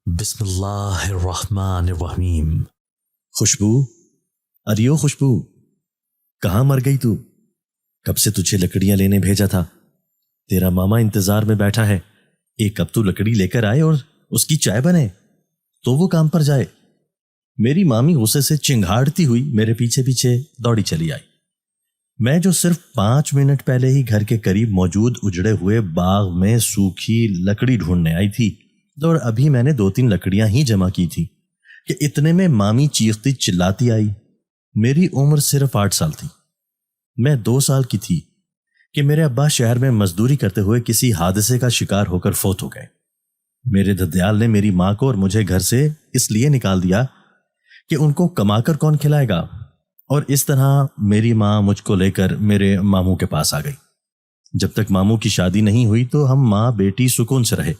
بسم اللہ الرحمن الرحیم۔ خوشبو، اریو خوشبو، کہاں مر گئی تو؟ کب سے تجھے لکڑیاں لینے بھیجا تھا، تیرا ماما انتظار میں بیٹھا ہے۔ ایک کپ تو لکڑی لے کر آئے اور اس کی چائے بنے تو وہ کام پر جائے۔ میری مامی غصے سے چنگھاڑتی ہوئی میرے پیچھے پیچھے دوڑی چلی آئی۔ میں جو صرف 5 منٹ پہلے ہی گھر کے قریب موجود اجڑے ہوئے باغ میں سوکھی لکڑی ڈھونڈنے آئی تھی، اور ابھی میں نے 2-3 لکڑیاں ہی جمع کی تھی کہ اتنے میں مامی چیختی چلاتی آئی۔ میری عمر صرف 8 سال تھی۔ میں 2 سال کی تھی کہ میرے ابا شہر میں مزدوری کرتے ہوئے کسی حادثے کا شکار ہو کر فوت ہو گئے۔ میرے ددیال نے میری ماں کو اور مجھے گھر سے اس لیے نکال دیا کہ ان کو کما کر کون کھلائے گا، اور اس طرح میری ماں مجھ کو لے کر میرے ماموں کے پاس آ گئی۔ جب تک ماموں کی شادی نہیں ہوئی تو ہم ماں بیٹی سکون سے رہے،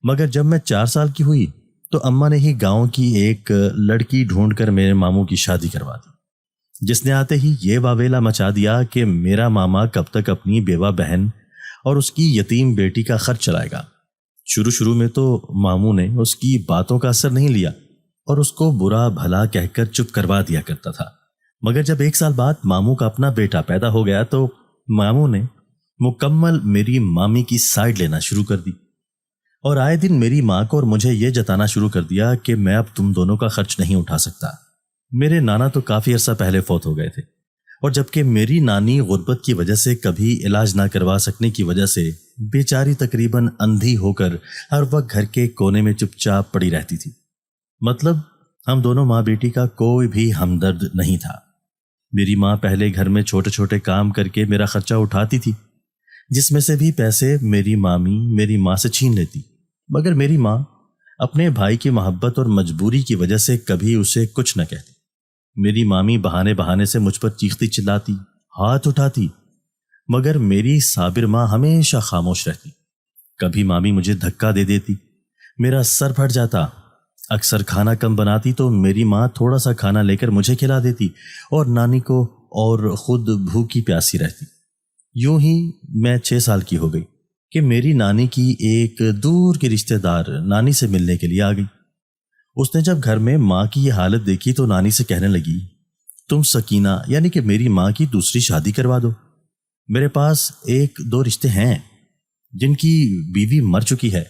مگر جب میں 4 سال کی ہوئی تو اماں نے ہی گاؤں کی ایک لڑکی ڈھونڈ کر میرے ماموں کی شادی کروا دی، جس نے آتے ہی یہ واویلا مچا دیا کہ میرا ماما کب تک اپنی بیوہ بہن اور اس کی یتیم بیٹی کا خرچ چلائے گا۔ شروع میں تو ماموں نے اس کی باتوں کا اثر نہیں لیا اور اس کو برا بھلا کہہ کر چپ کروا دیا کرتا تھا، مگر جب 1 سال بعد ماموں کا اپنا بیٹا پیدا ہو گیا تو ماموں نے مکمل میری مامی کی سائیڈ لینا شروع کر دی، اور آئے دن میری ماں کو اور مجھے یہ جتانا شروع کر دیا کہ میں اب تم دونوں کا خرچ نہیں اٹھا سکتا۔ میرے نانا تو کافی عرصہ پہلے فوت ہو گئے تھے، اور جبکہ میری نانی غربت کی وجہ سے کبھی علاج نہ کروا سکنے کی وجہ سے بیچاری تقریباً اندھی ہو کر ہر وقت گھر کے کونے میں چپ چاپ پڑی رہتی تھی۔ مطلب ہم دونوں ماں بیٹی کا کوئی بھی ہمدرد نہیں تھا۔ میری ماں پہلے گھر میں چھوٹے چھوٹے کام کر کے میرا خرچہ اٹھاتی تھی، جس میں سے بھی پیسے میری مامی میری ماں سے چھین لیتی، مگر میری ماں اپنے بھائی کی محبت اور مجبوری کی وجہ سے کبھی اسے کچھ نہ کہتی۔ میری مامی بہانے سے مجھ پر چیختی چلاتی، ہاتھ اٹھاتی، مگر میری صابر ماں ہمیشہ خاموش رہتی۔ کبھی مامی مجھے دھکا دے دیتی، میرا سر پھٹ جاتا۔ اکثر کھانا کم بناتی تو میری ماں تھوڑا سا کھانا لے کر مجھے کھلا دیتی اور نانی کو، اور خود بھوکی پیاسی رہتی۔ یوں ہی میں 6 سال کی ہو گئی کہ میری نانی کی ایک دور کی رشتہ دار نانی سے ملنے کے لیے آ گئی۔ اس نے جب گھر میں ماں کی یہ حالت دیکھی تو نانی سے کہنے لگی، تم سکینہ یعنی کہ میری ماں کی دوسری شادی کروا دو۔ میرے پاس 1-2 رشتے ہیں جن کی بیوی مر چکی ہے،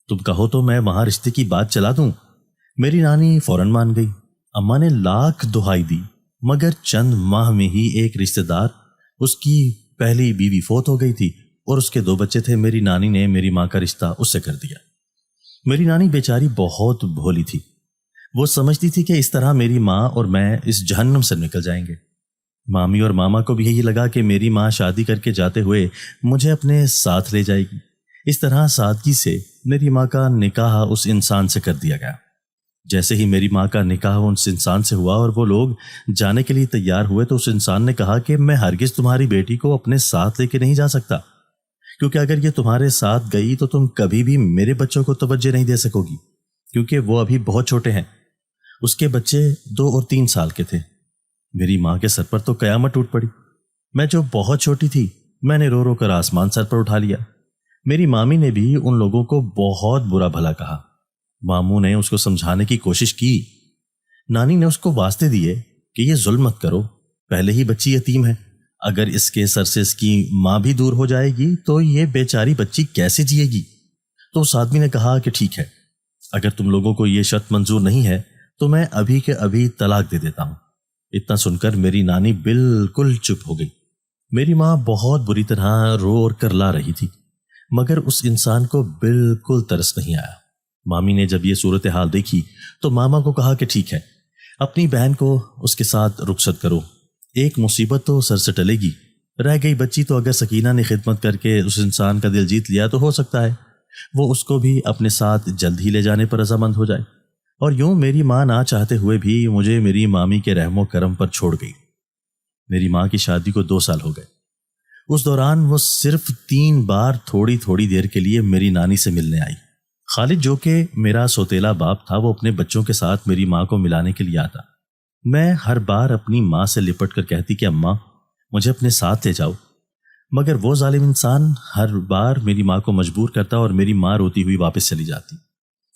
تم کہو تو میں وہاں رشتے کی بات چلا دوں۔ میری نانی فوراً مان گئی۔ اماں نے لاکھ دہائی دی، مگر چند ماہ میں ہی ایک رشتہ دار، اس کی پہلی بیوی فوت ہو گئی تھی اور اس کے 2 بچے تھے۔ میری نانی نے میری ماں کا رشتہ اس سے کر دیا۔ میری نانی بیچاری بہت بھولی تھی، وہ سمجھتی تھی کہ اس طرح میری ماں اور میں اس جہنم سے نکل جائیں گے۔ مامی اور ماما کو بھی یہی لگا کہ میری ماں شادی کر کے جاتے ہوئے مجھے اپنے ساتھ لے جائے گی۔ اس طرح سادگی سے میری ماں کا نکاح اس انسان سے کر دیا گیا۔ جیسے ہی میری ماں کا نکاح اس انسان سے ہوا اور وہ لوگ جانے کے لیے تیار ہوئے تو اس انسان نے کہا کہ میں ہرگز تمہاری بیٹی کو اپنے ساتھ لے کے نہیں جا سکتا، کیونکہ اگر یہ تمہارے ساتھ گئی تو تم کبھی بھی میرے بچوں کو توجہ نہیں دے سکو گی، کیونکہ وہ ابھی بہت چھوٹے ہیں۔ اس کے بچے 2 اور 3 سال کے تھے۔ میری ماں کے سر پر تو قیامت ٹوٹ پڑی۔ میں جو بہت چھوٹی تھی، میں نے رو کر آسمان سر پر اٹھا لیا۔ میری مامی نے بھی ان لوگوں کو بہت برا بھلا کہا۔ ماموں نے اس کو سمجھانے کی کوشش کی، نانی نے اس کو واسطے دیے کہ یہ ظلم مت کرو، پہلے ہی بچی یتیم ہے، اگر اس کے سر سے اس کی ماں بھی دور ہو جائے گی تو یہ بیچاری بچی کیسے جیے گی؟ تو اس آدمی نے کہا کہ ٹھیک ہے، اگر تم لوگوں کو یہ شرط منظور نہیں ہے تو میں ابھی کے ابھی طلاق دے دیتا ہوں۔ اتنا سن کر میری نانی بالکل چپ ہو گئی۔ میری ماں بہت بری طرح رو اور کرلا رہی تھی، مگر اس انسان کو بالکل ترس نہیں آیا۔ مامی نے جب یہ صورتحال دیکھی تو ماما کو کہا کہ ٹھیک ہے، اپنی بہن کو اس کے ساتھ رخصت کرو، ایک مصیبت تو سر سے ٹلے گی، رہ گئی بچی تو اگر سکینہ نے خدمت کر کے اس انسان کا دل جیت لیا تو ہو سکتا ہے وہ اس کو بھی اپنے ساتھ جلد ہی لے جانے پر رضامند ہو جائے۔ اور یوں میری ماں نہ چاہتے ہوئے بھی مجھے میری مامی کے رحم و کرم پر چھوڑ گئی۔ میری ماں کی شادی کو 2 سال ہو گئے۔ اس دوران وہ صرف 3 بار تھوڑی تھوڑی دیر کے لیے میری نانی سے ملنے آئی۔ خالد جو کہ میرا سوتیلا باپ تھا، وہ اپنے بچوں کے ساتھ میری ماں کو ملانے کے لیے آتا۔ میں ہر بار اپنی ماں سے لپٹ کر کہتی کہ اماں مجھے اپنے ساتھ لے جاؤ، مگر وہ ظالم انسان ہر بار میری ماں کو مجبور کرتا اور میری ماں روتی ہوئی واپس چلی جاتی۔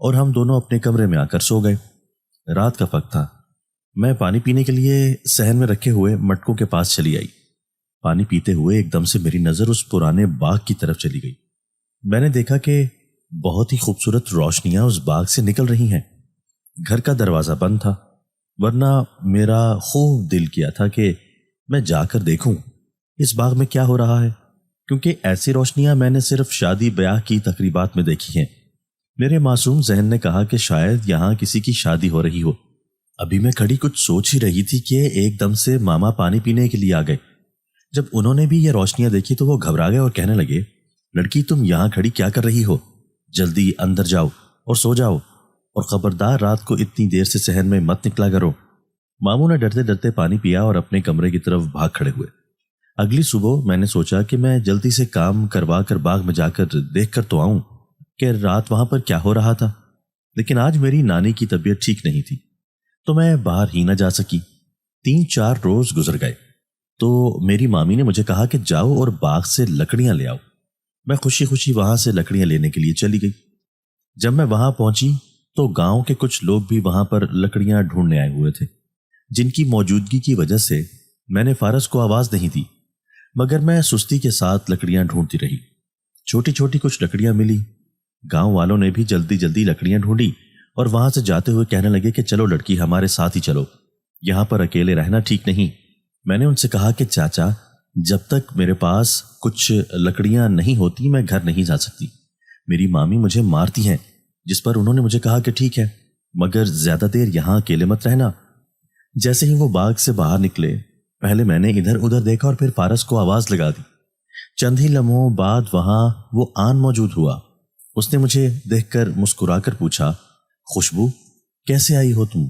اور ہم دونوں اپنے کمرے میں آ کر سو گئے۔ رات کا وقت تھا۔ میں پانی پینے کے لیے صحن میں رکھے ہوئے مٹکوں کے پاس چلی آئی۔ پانی پیتے ہوئے ایک دم سے میری نظر اس پرانے باغ کی طرف چلی گئی۔ میں نے دیکھا کہ بہت ہی خوبصورت روشنیاں اس باغ سے نکل رہی ہیں۔ گھر کا دروازہ بند تھا، ورنہ میرا خوب دل کیا تھا کہ میں جا کر دیکھوں اس باغ میں کیا ہو رہا ہے، کیونکہ ایسی روشنیاں میں نے صرف شادی بیاہ کی تقریبات میں دیکھی ہیں۔ میرے معصوم ذہن نے کہا کہ شاید یہاں کسی کی شادی ہو رہی ہو۔ ابھی میں کھڑی کچھ سوچ ہی رہی تھی کہ ایک دم سے ماما پانی پینے کے لیے آ گئے۔ جب انہوں نے بھی یہ روشنیاں دیکھی تو وہ گھبرا گئے اور کہنے لگے، لڑکی تم یہاں کھڑی کیا کر رہی ہو؟ جلدی اندر جاؤ اور سو جاؤ، اور خبردار رات کو اتنی دیر سے صحن میں مت نکلا کرو۔ ماموں نے ڈرتے ڈرتے پانی پیا اور اپنے کمرے کی طرف بھاگ کھڑے ہوئے۔ اگلی صبح میں نے سوچا کہ میں جلدی سے کام کروا کر باغ میں جا کر دیکھ کر تو آؤں کہ رات وہاں پر کیا ہو رہا تھا، لیکن آج میری نانی کی طبیعت ٹھیک نہیں تھی تو میں باہر ہی نہ جا سکی۔ 3-4 روز گزر گئے تو میری مامی نے مجھے کہا کہ جاؤ اور باغ سے لکڑیاں لے آؤ۔ میں خوشی خوشی وہاں سے لکڑیاں لینے کے لیے چلی گئی۔ جب میں وہاں پہنچی تو گاؤں کے کچھ لوگ بھی وہاں پر لکڑیاں ڈھونڈنے آئے ہوئے تھے، جن کی موجودگی کی وجہ سے میں نے فارس کو آواز نہیں دی، مگر میں سستی کے ساتھ لکڑیاں ڈھونڈتی رہی۔ چھوٹی چھوٹی کچھ لکڑیاں ملی۔ گاؤں والوں نے بھی جلدی جلدی لکڑیاں ڈھونڈی اور وہاں سے جاتے ہوئے کہنے لگے کہ چلو لڑکی ہمارے ساتھ ہی چلو، یہاں پر اکیلے رہنا ٹھیک نہیں۔ میں نے ان سے کہا کہ چاچا، جب تک میرے پاس کچھ لکڑیاں نہیں ہوتی میں گھر نہیں جا سکتی، میری مامی مجھے مارتی ہیں۔ جس پر انہوں نے مجھے کہا کہ ٹھیک ہے، مگر زیادہ دیر یہاں اکیلے مت رہنا۔ جیسے ہی وہ باغ سے باہر نکلے، پہلے میں نے ادھر ادھر دیکھا اور پھر فارس کو آواز لگا دی۔ چند ہی لمحوں بعد وہاں وہ آن موجود ہوا۔ اس نے مجھے دیکھ کر مسکرا کر پوچھا، خوشبو کیسے آئی ہو تم؟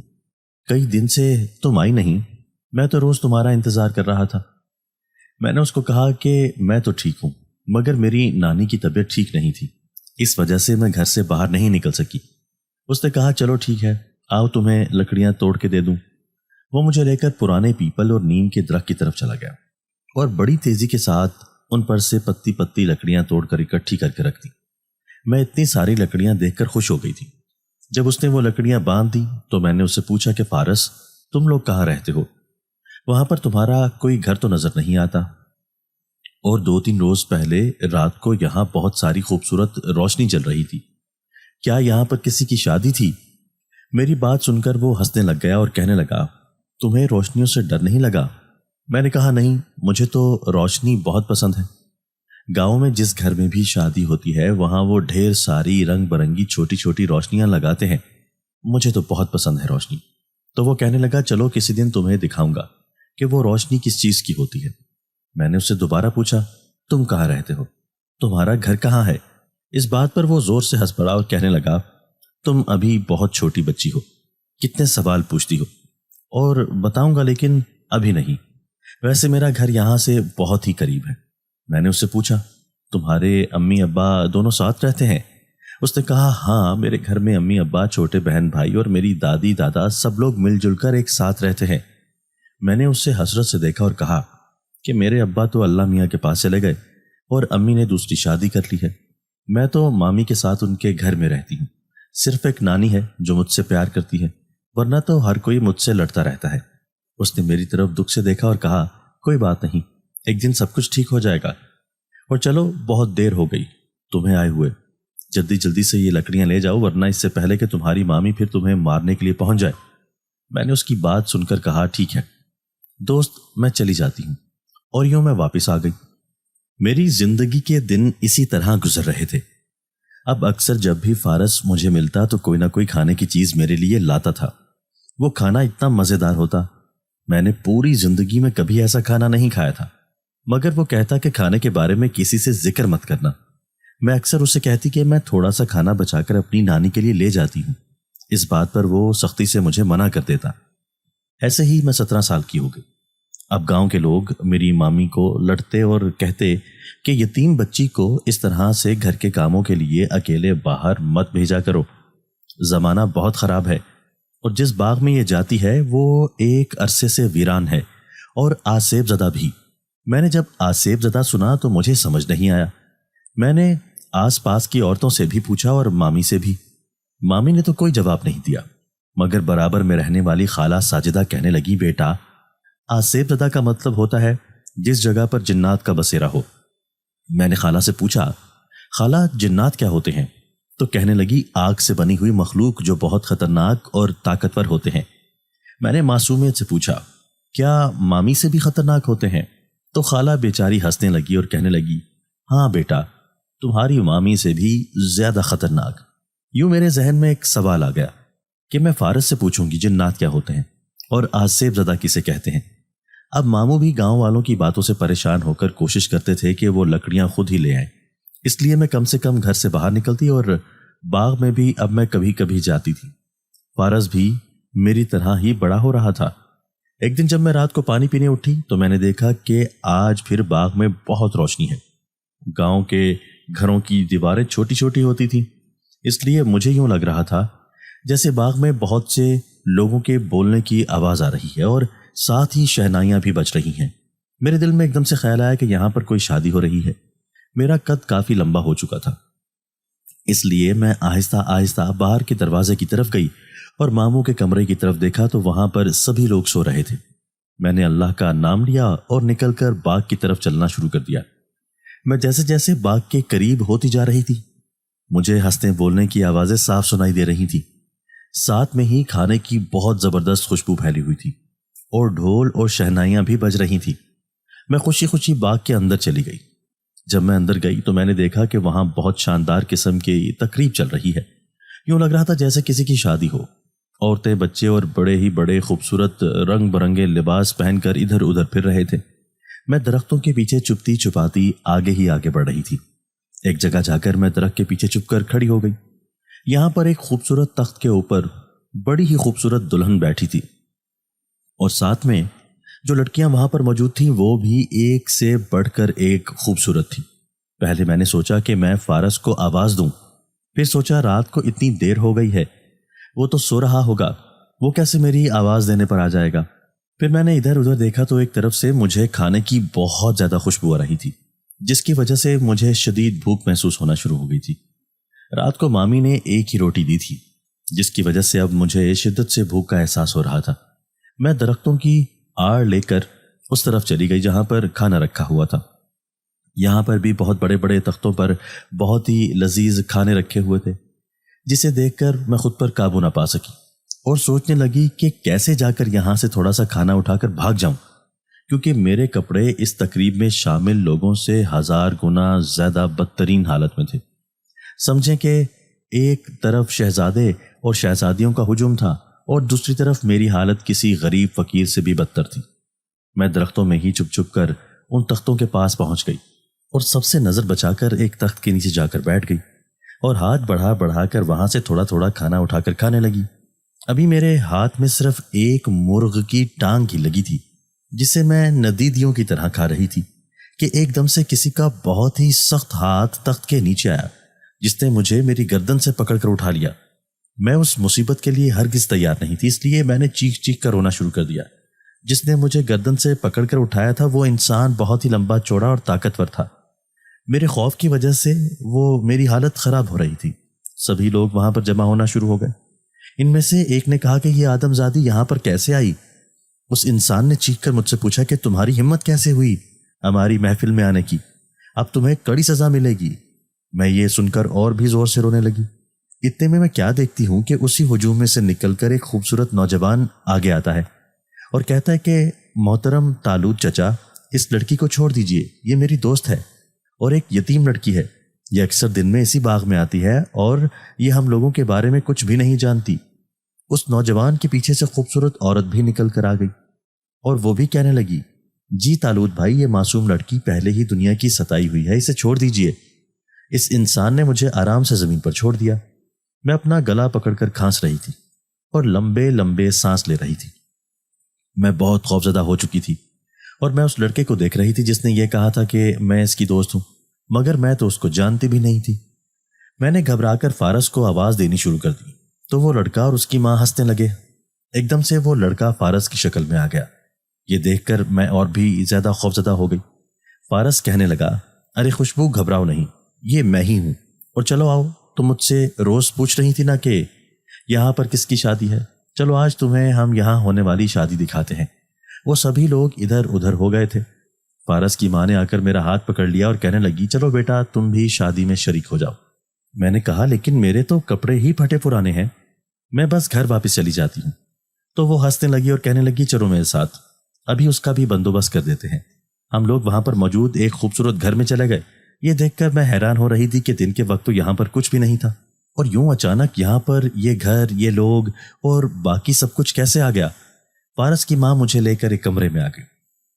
کئی دن سے تم آئی نہیں، میں تو روز تمہارا انتظار کر رہا تھا۔ میں نے اس کو کہا کہ میں تو ٹھیک ہوں، مگر میری نانی کی طبیعت ٹھیک نہیں تھی، اس وجہ سے میں گھر سے باہر نہیں نکل سکی۔ اس نے کہا چلو ٹھیک ہے، آؤ تمہیں لکڑیاں توڑ کے دے دوں۔ وہ مجھے لے کر پرانے پیپل اور نیم کے درخت کی طرف چلا گیا اور بڑی تیزی کے ساتھ ان پر سے پتی پتی لکڑیاں توڑ کر اکٹھی کر کے رکھ دی۔ میں اتنی ساری لکڑیاں دیکھ کر خوش ہو گئی تھی۔ جب اس نے وہ لکڑیاں باندھ دی تو میں نے اس سے پوچھا کہ فارس، تم لوگ کہاں رہتے ہو؟ وہاں پر تمہارا کوئی گھر تو نظر نہیں آتا، اور 2-3 روز پہلے رات کو یہاں بہت ساری خوبصورت روشنی جل رہی تھی، کیا یہاں پر کسی کی شادی تھی؟ میری بات سن کر وہ ہنسنے لگ گیا اور کہنے لگا، تمہیں روشنیوں سے ڈر نہیں لگا؟ میں نے کہا نہیں، مجھے تو روشنی بہت پسند ہے۔ گاؤں میں جس گھر میں بھی شادی ہوتی ہے وہاں وہ ڈھیر ساری رنگ برنگی چھوٹی چھوٹی روشنیاں لگاتے ہیں، مجھے تو بہت پسند ہے روشنی۔ تو وہ کہنے لگا چلو کسی دن تمہیں دکھاؤں گا کہ وہ روشنی کس چیز کی ہوتی ہے۔ میں نے اس سے دوبارہ پوچھا، تم کہاں رہتے ہو؟ تمہارا گھر کہاں ہے؟ اس بات پر وہ زور سے ہنس پڑا اور کہنے لگا، تم ابھی بہت چھوٹی بچی ہو، کتنے سوال پوچھتی ہو، اور بتاؤں گا لیکن ابھی نہیں، ویسے میرا گھر یہاں سے بہت ہی قریب ہے۔ میں نے اس سے پوچھا، تمہارے امی ابا دونوں ساتھ رہتے ہیں؟ اس نے کہا ہاں، میرے گھر میں امی ابا، چھوٹے بہن بھائی اور میری دادی دادا سب لوگ مل جل کر ایک ساتھ رہتے ہیں۔ میں نے اس سے حسرت سے دیکھا اور کہا کہ میرے ابا تو اللہ میاں کے پاس چلے گئے اور امی نے دوسری شادی کر لی ہے، میں تو مامی کے ساتھ ان کے گھر میں رہتی ہوں، صرف ایک نانی ہے جو مجھ سے پیار کرتی ہے، ورنہ تو ہر کوئی مجھ سے لڑتا رہتا ہے۔ اس نے میری طرف دکھ سے دیکھا اور کہا، کوئی بات نہیں، ایک دن سب کچھ ٹھیک ہو جائے گا، اور چلو بہت دیر ہو گئی تمہیں آئے ہوئے، جلدی جلدی سے یہ لکڑیاں لے جاؤ ورنہ اس سے پہلے کہ تمہاری مامی پھر تمہیں مارنے کے لیے پہنچ جائے۔ میں نے اس کی بات سن کر کہا ٹھیک ہے دوست، میں چلی جاتی ہوں، اور یوں میں واپس آ گئی۔ میری زندگی کے دن اسی طرح گزر رہے تھے۔ اب اکثر جب بھی فارس مجھے ملتا تو کوئی نہ کوئی کھانے کی چیز میرے لیے لاتا تھا۔ وہ کھانا اتنا مزیدار ہوتا، میں نے پوری زندگی میں کبھی ایسا کھانا نہیں کھایا تھا، مگر وہ کہتا کہ کھانے کے بارے میں کسی سے ذکر مت کرنا۔ میں اکثر اسے کہتی کہ میں تھوڑا سا کھانا بچا کر اپنی نانی کے لیے لے جاتی ہوں، اس بات پر وہ سختی سے مجھے منع کر دیتا۔ ایسے ہی میں 17 سال کی ہو گئی۔ اب گاؤں کے لوگ میری مامی کو لڑتے اور کہتے کہ یتیم بچی کو اس طرح سے گھر کے کاموں کے لیے اکیلے باہر مت بھیجا کرو، زمانہ بہت خراب ہے، اور جس باغ میں یہ جاتی ہے وہ ایک عرصے سے ویران ہے اور آسیب زدہ بھی۔ میں نے جب آسیب زدہ سنا تو مجھے سمجھ نہیں آیا۔ میں نے آس پاس کی عورتوں سے بھی پوچھا اور مامی سے بھی۔ مامی نے تو کوئی جواب نہیں دیا، مگر برابر میں رہنے والی خالہ ساجدہ کہنے لگی، بیٹا آصف زدہ کا مطلب ہوتا ہے جس جگہ پر جنات کا بسیرا ہو۔ میں نے خالہ سے پوچھا، خالہ جنات کیا ہوتے ہیں؟ تو کہنے لگی، آگ سے بنی ہوئی مخلوق جو بہت خطرناک اور طاقتور ہوتے ہیں۔ میں نے معصومیت سے پوچھا، کیا مامی سے بھی خطرناک ہوتے ہیں؟ تو خالہ بیچاری ہنسنے لگی اور کہنے لگی، ہاں بیٹا، تمہاری مامی سے بھی زیادہ خطرناک۔ یوں میرے ذہن میں ایک سوال آ گیا کہ میں فارس سے پوچھوں گی جنات کیا ہوتے ہیں اور آصف زدہ کسے کہتے ہیں۔ اب ماموں بھی گاؤں والوں کی باتوں سے پریشان ہو کر کوشش کرتے تھے کہ وہ لکڑیاں خود ہی لے آئیں، اس لیے میں کم سے کم گھر سے باہر نکلتی اور باغ میں بھی اب میں کبھی کبھی جاتی تھی۔ فارس بھی میری طرح ہی بڑا ہو رہا تھا۔ ایک دن جب میں رات کو پانی پینے اٹھی تو میں نے دیکھا کہ آج پھر باغ میں بہت روشنی ہے۔ گاؤں کے گھروں کی دیواریں چھوٹی چھوٹی ہوتی تھیں، اس لیے مجھے یوں لگ رہا تھا جیسے باغ میں بہت سے لوگوں کے بولنے کی آواز آ رہی ہے اور ساتھ ہی شہنائیاں بھی بج رہی ہیں۔ میرے دل میں ایک دم سے خیال آیا کہ یہاں پر کوئی شادی ہو رہی ہے۔ میرا قد کافی لمبا ہو چکا تھا، اس لیے میں آہستہ آہستہ باہر کے دروازے کی طرف گئی اور ماموں کے کمرے کی طرف دیکھا تو وہاں پر سبھی لوگ سو رہے تھے۔ میں نے اللہ کا نام لیا اور نکل کر باغ کی طرف چلنا شروع کر دیا۔ میں جیسے جیسے باغ کے قریب ہوتی جا رہی تھی مجھے ہنسنے بولنے کی آوازیں صاف سنائی دے رہی تھی، ساتھ میں ہی کھانے کی بہت زبردست خوشبو پھیلی ہوئی تھی اور ڈھول اور شہنائیاں بھی بج رہی تھی۔ میں خوشی خوشی باغ کے اندر چلی گئی۔ جب میں اندر گئی تو میں نے دیکھا کہ وہاں بہت شاندار قسم کی تقریب چل رہی ہے۔ یوں لگ رہا تھا جیسے کسی کی شادی ہو۔ عورتیں، بچے اور بڑے ہی بڑے خوبصورت رنگ برنگے لباس پہن کر ادھر ادھر پھر رہے تھے۔ میں درختوں کے پیچھے چپتی چھپاتی آگے ہی آگے بڑھ رہی تھی۔ ایک جگہ جا کر میں درخت کے پیچھے چھپ کر کھڑی ہو گئی۔ یہاں پر ایک خوبصورت تخت کے اوپر بڑی ہی خوبصورت دلہن بیٹھی تھی اور ساتھ میں جو لڑکیاں وہاں پر موجود تھیں وہ بھی ایک سے بڑھ کر ایک خوبصورت تھی۔ پہلے میں نے سوچا کہ میں فارس کو آواز دوں، پھر سوچا رات کو اتنی دیر ہو گئی ہے، وہ تو سو رہا ہوگا، وہ کیسے میری آواز دینے پر آ جائے گا۔ پھر میں نے ادھر ادھر دیکھا تو ایک طرف سے مجھے کھانے کی بہت زیادہ خوشبو آ رہی تھی، جس کی وجہ سے مجھے شدید بھوک محسوس ہونا شروع ہو گئی تھی۔ رات کو مامی نے ایک ہی روٹی دی تھی، جس کی وجہ سے اب مجھے شدت سے بھوک کا احساس ہو رہا تھا۔ میں درختوں کی آڑ لے کر اس طرف چلی گئی جہاں پر کھانا رکھا ہوا تھا۔ یہاں پر بھی بہت بڑے بڑے تختوں پر بہت ہی لذیذ کھانے رکھے ہوئے تھے، جسے دیکھ کر میں خود پر قابو نہ پا سکی اور سوچنے لگی کہ کیسے جا کر یہاں سے تھوڑا سا کھانا اٹھا کر بھاگ جاؤں، کیونکہ میرے کپڑے اس تقریب میں شامل لوگوں سے 1000 گنا زیادہ بدترین حالت میں تھے۔ سمجھیں کہ ایک طرف شہزادے اور شہزادیوں کا ہجوم تھا اور دوسری طرف میری حالت کسی غریب فقیر سے بھی بدتر تھی۔ میں درختوں میں ہی چھپ چھپ کر ان تختوں کے پاس پہنچ گئی اور سب سے نظر بچا کر ایک تخت کے نیچے جا کر بیٹھ گئی اور ہاتھ بڑھا بڑھا کر وہاں سے تھوڑا تھوڑا کھانا اٹھا کر کھانے لگی۔ ابھی میرے ہاتھ میں صرف ایک مرغ کی ٹانگ ہی لگی تھی، جسے میں ندیدیوں کی طرح کھا رہی تھی کہ ایک دم سے کسی کا بہت ہی سخت ہاتھ تخت کے نیچے آیا، جس نے مجھے میری گردن سے پکڑ کر اٹھا لیا۔ میں اس مصیبت کے لیے ہرگز تیار نہیں تھی، اس لیے میں نے چیخ چیخ کر رونا شروع کر دیا۔ جس نے مجھے گردن سے پکڑ کر اٹھایا تھا وہ انسان بہت ہی لمبا چوڑا اور طاقتور تھا۔ میرے خوف کی وجہ سے وہ میری حالت خراب ہو رہی تھی۔ سبھی لوگ وہاں پر جمع ہونا شروع ہو گئے۔ ان میں سے ایک نے کہا کہ یہ آدم زادی یہاں پر کیسے آئی؟ اس انسان نے چیخ کر مجھ سے پوچھا کہ تمہاری ہمت کیسے ہوئی ہماری محفل میں آنے کی؟ اب تمہیں کڑی سزا ملے گی۔ میں یہ سن کر اور بھی زور سے رونے لگی۔ اتنے میں کیا دیکھتی ہوں کہ اسی ہجوم میں سے نکل کر ایک خوبصورت نوجوان آگے آتا ہے اور کہتا ہے کہ محترم طالوت چچا، اس لڑکی کو چھوڑ دیجئے، یہ میری دوست ہے اور ایک یتیم لڑکی ہے۔ یہ اکثر دن میں اسی باغ میں آتی ہے اور یہ ہم لوگوں کے بارے میں کچھ بھی نہیں جانتی۔ اس نوجوان کے پیچھے سے خوبصورت عورت بھی نکل کر آ گئی اور وہ بھی کہنے لگی، جی طالوت بھائی، یہ معصوم لڑکی پہلے ہی دنیا کی ستائی ہوئی ہے، اسے چھوڑ دیجئے۔ اس انسان نے مجھے آرام سے زمین پر چھوڑ دیا۔ میں اپنا گلا پکڑ کر کھانس رہی تھی اور لمبے لمبے سانس لے رہی تھی۔ میں بہت خوفزدہ ہو چکی تھی اور میں اس لڑکے کو دیکھ رہی تھی جس نے یہ کہا تھا کہ میں اس کی دوست ہوں، مگر میں تو اس کو جانتی بھی نہیں تھی۔ میں نے گھبرا کر فارس کو آواز دینی شروع کر دی تو وہ لڑکا اور اس کی ماں ہنسنے لگے۔ ایک دم سے وہ لڑکا فارس کی شکل میں آ گیا۔ یہ دیکھ کر میں اور بھی زیادہ خوفزدہ ہو گئی۔ فارس کہنے لگا، ارے خوشبو، گھبراؤ نہیں، یہ میں ہی ہوں، اور چلو آؤ تم مجھ سے روز پوچھ رہی تھی نا کہ یہاں پر کس کی شادی ہے، چلو آج تمہیں ہم یہاں ہونے والی شادی دکھاتے ہیں۔ وہ سبھی لوگ ادھر ادھر ہو گئے تھے۔ فارس کی ماں نے آ کر میرا ہاتھ پکڑ لیا اور کہنے لگی چلو بیٹا تم بھی شادی میں شریک ہو جاؤ۔ میں نے کہا لیکن میرے تو کپڑے ہی پھٹے پرانے ہیں، میں بس گھر واپس چلی جاتی ہوں۔ تو وہ ہنسنے لگی اور کہنے لگی چلو میرے ساتھ، ابھی اس کا بھی بندوبست کر دیتے ہیں۔ ہم لوگ وہاں پر موجود ایک خوبصورت گھر میں چلے گئے۔ یہ دیکھ کر میں حیران ہو رہی تھی کہ دن کے وقت تو یہاں پر کچھ بھی نہیں تھا، اور یوں اچانک یہاں پر یہ گھر، یہ لوگ اور باقی سب کچھ کیسے آ گیا؟ فارس کی ماں مجھے لے کر ایک کمرے میں آ گئی۔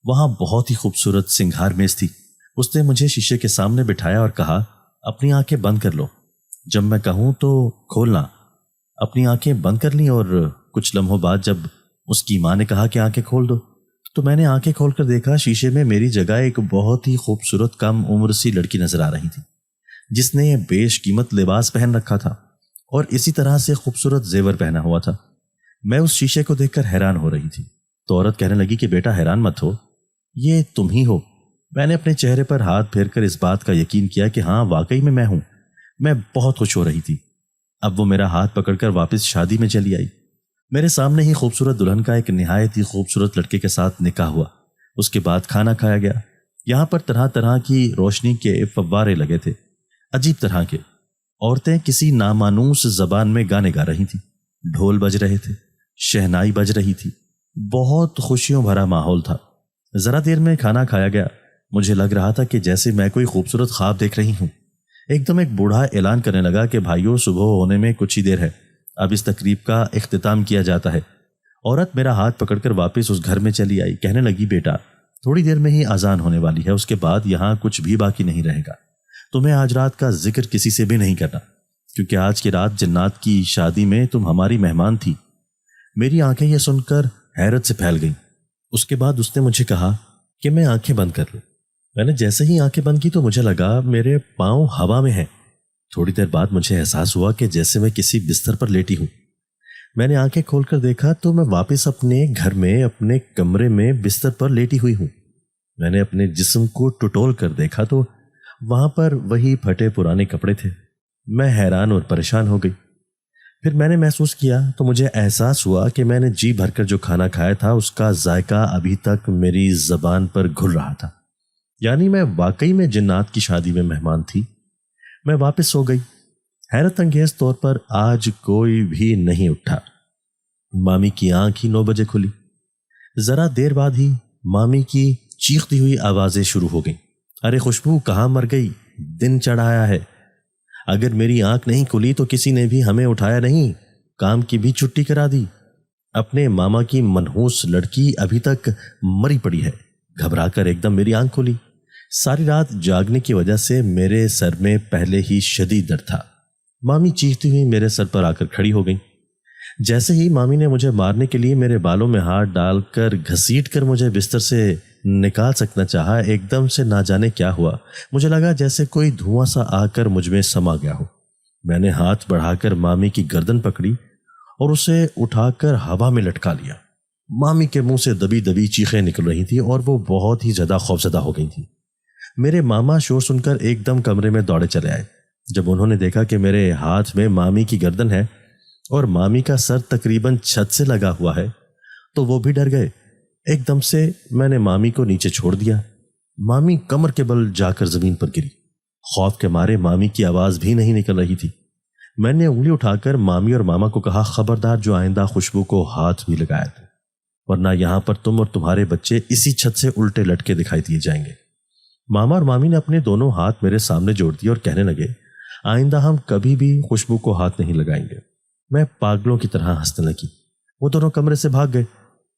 وہاں بہت ہی خوبصورت سنگھار میز تھی۔ اس نے مجھے شیشے کے سامنے بٹھایا اور کہا اپنی آنکھیں بند کر لو، جب میں کہوں تو کھولنا۔ اپنی آنکھیں بند کر لیں اور کچھ لمحوں بعد جب اس کی ماں نے کہا کہ آنکھیں کھول دو تو میں نے آنکھیں کھول کر دیکھا شیشے میں میری جگہ ایک بہت ہی خوبصورت کم عمر سی لڑکی نظر آ رہی تھی، جس نے بیش قیمت لباس پہن رکھا تھا اور اسی طرح سے خوبصورت زیور پہنا ہوا تھا۔ میں اس شیشے کو دیکھ کر حیران ہو رہی تھی۔ تو عورت کہنے لگی کہ بیٹا حیران مت ہو، یہ تم ہی ہو۔ میں نے اپنے چہرے پر ہاتھ پھیر کر اس بات کا یقین کیا کہ ہاں واقعی میں ہوں۔ میں بہت خوش ہو رہی تھی۔ اب وہ میرا ہاتھ پکڑ کر واپس شادی میں چلی آئی۔ میرے سامنے ہی خوبصورت دلہن کا ایک نہایت ہی خوبصورت لڑکے کے ساتھ نکاح ہوا۔ اس کے بعد کھانا کھایا گیا۔ یہاں پر طرح طرح کی روشنی کے فوارے لگے تھے، عجیب طرح کے۔ عورتیں کسی نامانوس زبان میں گانے گا رہی تھیں، ڈھول بج رہے تھے، شہنائی بج رہی تھی، بہت خوشیوں بھرا ماحول تھا۔ ذرا دیر میں کھانا کھایا گیا۔ مجھے لگ رہا تھا کہ جیسے میں کوئی خوبصورت خواب دیکھ رہی ہوں۔ ایک دم ایک بوڑھا اعلان کرنے لگا کہ بھائیوں صبح ہونے میں کچھ ہی دیر ہے، اب اس تقریب کا اختتام کیا جاتا ہے۔ عورت میرا ہاتھ پکڑ کر واپس اس گھر میں چلی آئی، کہنے لگی بیٹا تھوڑی دیر میں ہی اذان ہونے والی ہے، اس کے بعد یہاں کچھ بھی باقی نہیں رہے گا۔ تمہیں آج رات کا ذکر کسی سے بھی نہیں کرنا، کیونکہ آج کی رات جنات کی شادی میں تم ہماری مہمان تھی۔ میری آنکھیں یہ سن کر حیرت سے پھیل گئیں۔ اس کے بعد اس نے مجھے کہا کہ میں آنکھیں بند کر لوں۔ میں نے جیسے ہی آنکھیں بند کی تو مجھے لگا میرے پاؤں ہوا میں ہیں۔ تھوڑی دیر بعد مجھے احساس ہوا کہ جیسے میں کسی بستر پر لیٹی ہوں۔ میں نے آنکھیں کھول کر دیکھا تو میں واپس اپنے گھر میں اپنے کمرے میں بستر پر لیٹی ہوئی ہوں۔ میں نے اپنے جسم کو ٹٹول کر دیکھا تو وہاں پر وہی پھٹے پرانے کپڑے تھے۔ میں حیران اور پریشان ہو گئی۔ پھر میں نے محسوس کیا تو مجھے احساس ہوا کہ میں نے جی بھر کر جو کھانا کھایا تھا اس کا ذائقہ ابھی تک میری زبان پر گھل رہا تھا، یعنی میں واقعی میں جنات کی شادی میں مہمان تھی۔ میں واپس سو گئی۔ حیرت انگیز طور پر آج کوئی بھی نہیں اٹھا۔ مامی کی آنکھ ہی 9 بجے کھلی۔ ذرا دیر بعد ہی مامی کی چیختی ہوئی آوازیں شروع ہو گئیں، ارے خوشبو کہاں مر گئی، دن چڑھایا ہے۔ اگر میری آنکھ نہیں کھلی تو کسی نے بھی ہمیں اٹھایا نہیں، کام کی بھی چھٹی کرا دی۔ اپنے ماما کی منحوس لڑکی ابھی تک مری پڑی ہے۔ گھبرا کر ایک دم میری آنکھ کھلی۔ ساری رات جاگنے کی وجہ سے میرے سر میں پہلے ہی شدید درد تھا۔ مامی چیختی ہوئی میرے سر پر آ کر کھڑی ہو گئی۔ جیسے ہی مامی نے مجھے مارنے کے لیے میرے بالوں میں ہاتھ ڈال کر گھسیٹ کر مجھے بستر سے نکال سکنا چاہا، ایک دم سے نہ جانے کیا ہوا، مجھے لگا جیسے کوئی دھواں سا آ کر مجھ میں سما گیا ہو۔ میں نے ہاتھ بڑھا کر مامی کی گردن پکڑی اور اسے اٹھا کر ہوا میں لٹکا لیا۔ مامی کے منہ سے دبی دبی چیخیں نکل رہی تھیں اور وہ بہت ہی زیادہ خوفزدہ ہو گئی تھیں۔ میرے ماما شور سن کر ایک دم کمرے میں دوڑے چلے آئے۔ جب انہوں نے دیکھا کہ میرے ہاتھ میں مامی کی گردن ہے اور مامی کا سر تقریباً چھت سے لگا ہوا ہے تو وہ بھی ڈر گئے۔ ایک دم سے میں نے مامی کو نیچے چھوڑ دیا۔ مامی کمر کے بل جا کر زمین پر گری۔ خوف کے مارے مامی کی آواز بھی نہیں نکل رہی تھی۔ میں نے انگلی اٹھا کر مامی اور ماما کو کہا خبردار جو آئندہ خوشبو کو ہاتھ بھی لگایا تھا، ورنہ یہاں پر تم اور تمہارے بچے اسی چھت سے الٹے لٹکے دکھائی دیے جائیں گے۔ ماما اور مامی نے اپنے دونوں ہاتھ میرے سامنے جوڑ دیے اور کہنے لگے آئندہ ہم کبھی بھی خوشبو کو ہاتھ نہیں لگائیں گے۔ میں پاگلوں کی طرح ہنسنے لگی۔ وہ دونوں کمرے سے بھاگ گئے۔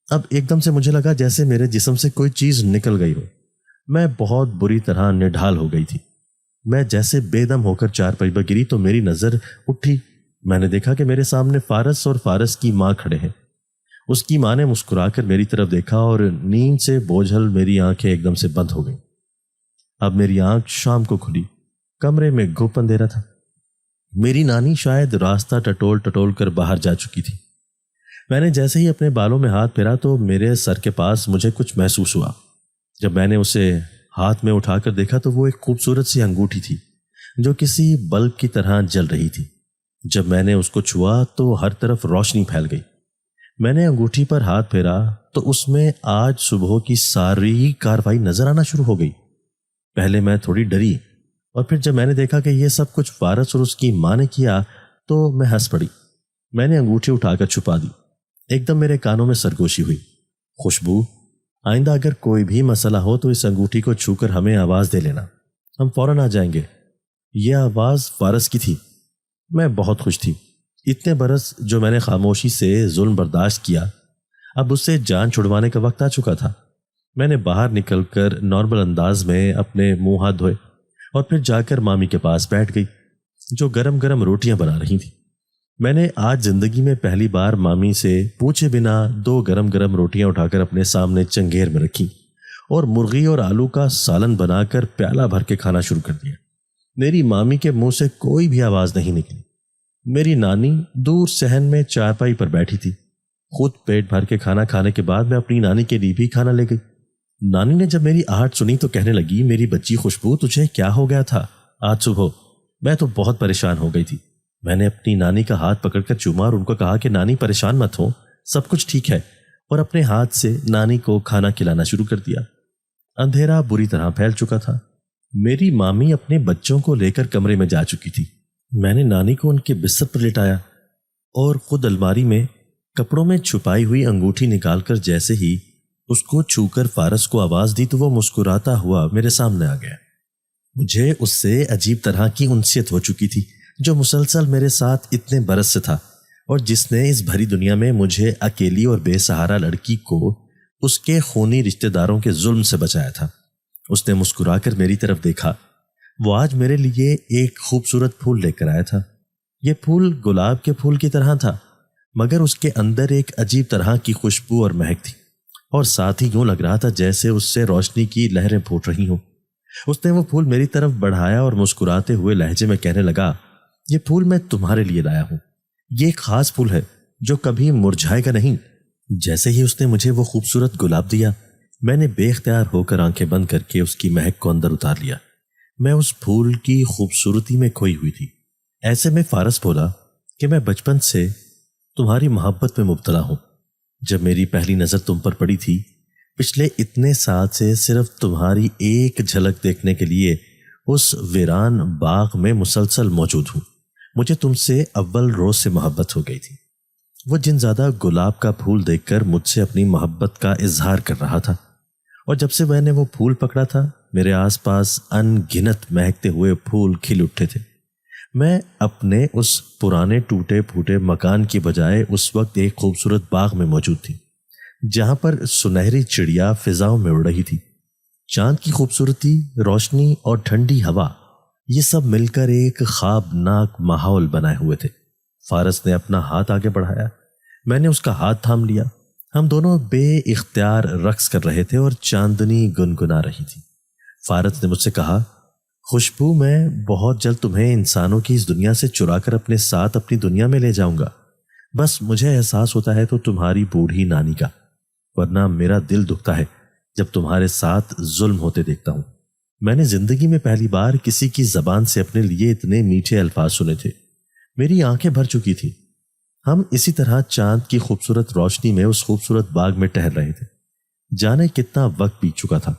اب ایک دم سے مجھے لگا جیسے میرے جسم سے کوئی چیز نکل گئی ہو۔ میں بہت بری طرح نڈھال ہو گئی تھی۔ میں جیسے بے دم ہو کر چارپائی پر گری تو میری نظر اٹھی۔ میں نے دیکھا کہ میرے سامنے فارس اور فارس کی ماں کھڑے ہیں۔ اس کی ماں نے مسکرا کر میری طرف دیکھا اور نیند سے بوجھل میری آنکھیں ایک دم سے بند ہو گئیں۔ اب میری آنکھ شام کو کھلی۔ کمرے میں گھپ اندھیرا تھا۔ میری نانی شاید راستہ ٹٹول ٹٹول کر باہر جا چکی تھی۔ میں نے جیسے ہی اپنے بالوں میں ہاتھ پھیرا تو میرے سر کے پاس مجھے کچھ محسوس ہوا۔ جب میں نے اسے ہاتھ میں اٹھا کر دیکھا تو وہ ایک خوبصورت سی انگوٹھی تھی۔ جو کسی بلب کی طرح جل رہی تھی۔ جب میں نے اس کو چھوا تو ہر طرف روشنی پھیل گئی۔ میں نے انگوٹھی پر ہاتھ پھیرا تو اس میں آج صبح کی ساری کارروائی نظر آنا شروع ہو گئی۔ پہلے میں تھوڑی ڈری، اور پھر جب میں نے دیکھا کہ یہ سب کچھ فارس اور اس کی ماں نے کیا تو میں ہنس پڑی۔ میں نے انگوٹھی اٹھا کر چھپا دی۔ ایک دم میرے کانوں میں سرگوشی ہوئی، خوشبو، آئندہ اگر کوئی بھی مسئلہ ہو تو اس انگوٹھی کو چھو کر ہمیں آواز دے لینا، ہم فوراً آ جائیں گے۔ یہ آواز فارس کی تھی۔ میں بہت خوش تھی۔ اتنے برس جو میں نے خاموشی سے ظلم برداشت کیا، اب اس سے جان چھڑوانے کا وقت آ چکا تھا۔ میں نے باہر نکل کر نارمل انداز میں اپنے منہ ہاتھ دھوئے اور پھر جا کر مامی کے پاس بیٹھ گئی جو گرم گرم روٹیاں بنا رہی تھیں۔ میں نے آج زندگی میں پہلی بار مامی سے پوچھے بنا 2 گرم گرم روٹیاں اٹھا کر اپنے سامنے چنگیر میں رکھی اور مرغی اور آلو کا سالن بنا کر پیالہ بھر کے کھانا شروع کر دیا۔ میری مامی کے منہ سے کوئی بھی آواز نہیں نکلی۔ میری نانی دور صحن میں چارپائی پر بیٹھی تھی۔ خود پیٹ بھر کے کھانا کھانے کے بعد میں اپنی نانی کے لیے بھی کھانا لے گئی۔ نانی نے جب میری آہٹ سنی تو کہنے لگی، میری بچی خوشبو، تجھے کیا ہو گیا تھا آج صبح؟ میں تو بہت پریشان ہو گئی تھی۔ میں نے اپنی نانی کا ہاتھ پکڑ کر چوما اور ان کو کہا کہ نانی پریشان مت ہو، سب کچھ ٹھیک ہے، اور اپنے ہاتھ سے نانی کو کھانا کھلانا شروع کر دیا۔ اندھیرا بری طرح پھیل چکا تھا۔ میری مامی اپنے بچوں کو لے کر کمرے میں جا چکی تھی۔ میں نے نانی کو ان کے بستر پر لٹایا اور خود الماری میں کپڑوں میں چھپائی ہوئی انگوٹھی نکال کر جیسے ہی اس کو چھو کر فارس کو آواز دی تو وہ مسکراتا ہوا میرے سامنے آ گیا۔ مجھے اس سے عجیب طرح کی انسیت ہو چکی تھی جو مسلسل میرے ساتھ اتنے برس سے تھا، اور جس نے اس بھری دنیا میں مجھے اکیلی اور بے سہارا لڑکی کو اس کے خونی رشتہ داروں کے ظلم سے بچایا تھا۔ اس نے مسکرا کر میری طرف دیکھا۔ وہ آج میرے لیے ایک خوبصورت پھول لے کر آیا تھا۔ یہ پھول گلاب کے پھول کی طرح تھا، مگر اس کے اندر ایک عجیب طرح کی خوشبو اور مہک تھی، اور ساتھ ہی یوں لگ رہا تھا جیسے اس سے روشنی کی لہریں پھوٹ رہی ہوں۔ اس نے وہ پھول میری طرف بڑھایا اور مسکراتے ہوئے لہجے میں کہنے لگا، یہ پھول میں تمہارے لیے لایا ہوں۔ یہ ایک خاص پھول ہے جو کبھی مرجھائے گا نہیں۔ جیسے ہی اس نے مجھے وہ خوبصورت گلاب دیا، میں نے بے اختیار ہو کر آنکھیں بند کر کے اس کی مہک کو اندر اتار لیا۔ میں اس پھول کی خوبصورتی میں کھوئی ہوئی تھی۔ ایسے میں فارس بولا کہ میں بچپن سے تمہاری محبت میں مبتلا ہوں۔ جب میری پہلی نظر تم پر پڑی تھی، پچھلے اتنے سال سے صرف تمہاری ایک جھلک دیکھنے کے لیے اس ویران باغ میں مسلسل موجود ہوں۔ مجھے تم سے اول روز سے محبت ہو گئی تھی۔ وہ جن زیادہ گلاب کا پھول دیکھ کر مجھ سے اپنی محبت کا اظہار کر رہا تھا، اور جب سے میں نے وہ پھول پکڑا تھا میرے آس پاس ان گنت مہکتے ہوئے پھول کھل اٹھے تھے۔ میں اپنے اس پرانے ٹوٹے پھوٹے مکان کی بجائے اس وقت ایک خوبصورت باغ میں موجود تھی، جہاں پر سنہری چڑیا فضاؤں میں اڑ رہی تھی۔ چاند کی خوبصورتی، روشنی اور ٹھنڈی ہوا، یہ سب مل کر ایک خوابناک ماحول بنائے ہوئے تھے۔ فارس نے اپنا ہاتھ آگے بڑھایا، میں نے اس کا ہاتھ تھام لیا۔ ہم دونوں بے اختیار رقص کر رہے تھے اور چاندنی گنگنا رہی تھی۔ فارس نے مجھ سے کہا، خوشبو، میں بہت جلد تمہیں انسانوں کی اس دنیا سے چرا کر اپنے ساتھ اپنی دنیا میں لے جاؤں گا۔ بس مجھے احساس ہوتا ہے تو تمہاری بوڑھی نانی کا، ورنہ میرا دل دکھتا ہے جب تمہارے ساتھ ظلم ہوتے دیکھتا ہوں۔ میں نے زندگی میں پہلی بار کسی کی زبان سے اپنے لیے اتنے میٹھے الفاظ سنے تھے۔ میری آنکھیں بھر چکی تھی۔ ہم اسی طرح چاند کی خوبصورت روشنی میں اس خوبصورت باغ میں ٹہل رہے تھے۔ جانے کتنا وقت بیت چکا تھا۔